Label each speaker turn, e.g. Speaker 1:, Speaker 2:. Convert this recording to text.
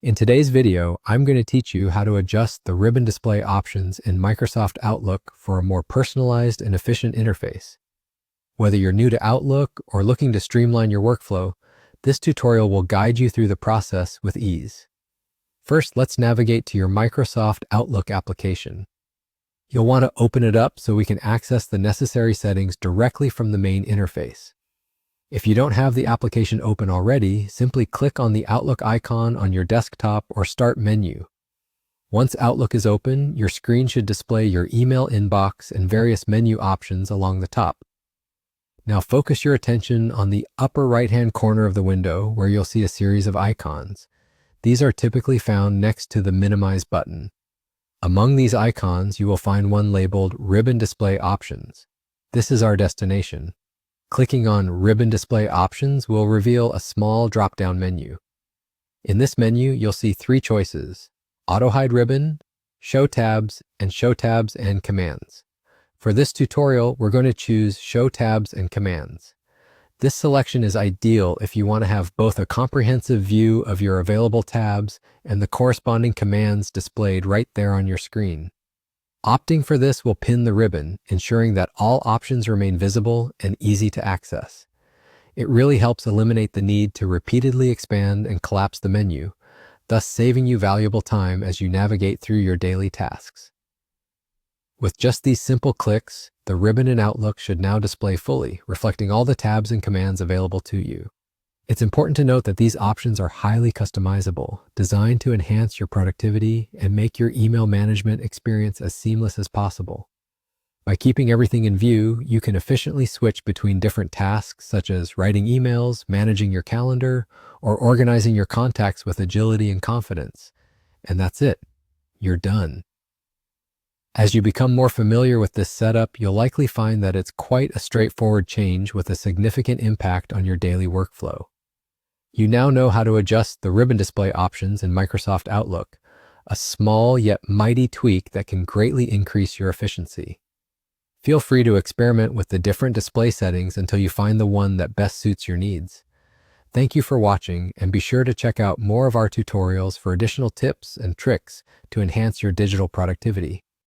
Speaker 1: In today's video, I'm going to teach you how to adjust the ribbon display options in Microsoft Outlook for a more personalized and efficient interface. Whether you're new to Outlook or looking to streamline your workflow, this tutorial will guide you through the process with ease. First, let's navigate to your Microsoft Outlook application. You'll want to open it up so we can access the necessary settings directly from the main interface. If you don't have the application open already, simply click on the Outlook icon on your desktop or Start menu. Once Outlook is open, your screen should display your email inbox and various menu options along the top. Now focus your attention on the upper right-hand corner of the window where you'll see a series of icons. These are typically found next to the Minimize button. Among these icons, you will find one labeled Ribbon Display Options. This is our destination. Clicking on Ribbon Display Options will reveal a small drop-down menu. In this menu, you'll see three choices: Auto Hide Ribbon, Show Tabs and Commands. For this tutorial, we're going to choose Show Tabs and Commands. This selection is ideal if you want to have both a comprehensive view of your available tabs and the corresponding commands displayed right there on your screen. Opting for this will pin the ribbon, ensuring that all options remain visible and easy to access. It really helps eliminate the need to repeatedly expand and collapse the menu, thus saving you valuable time as you navigate through your daily tasks. With just these simple clicks, the ribbon in Outlook should now display fully, reflecting all the tabs and commands available to you. It's important to note that these options are highly customizable, designed to enhance your productivity and make your email management experience as seamless as possible. By keeping everything in view, you can efficiently switch between different tasks such as writing emails, managing your calendar, or organizing your contacts with agility and confidence. And that's it. You're done. As you become more familiar with this setup, you'll likely find that it's quite a straightforward change with a significant impact on your daily workflow. You now know how to adjust the ribbon display options in Microsoft Outlook, a small yet mighty tweak that can greatly increase your efficiency. Feel free to experiment with the different display settings until you find the one that best suits your needs. Thank you for watching, and be sure to check out more of our tutorials for additional tips and tricks to enhance your digital productivity.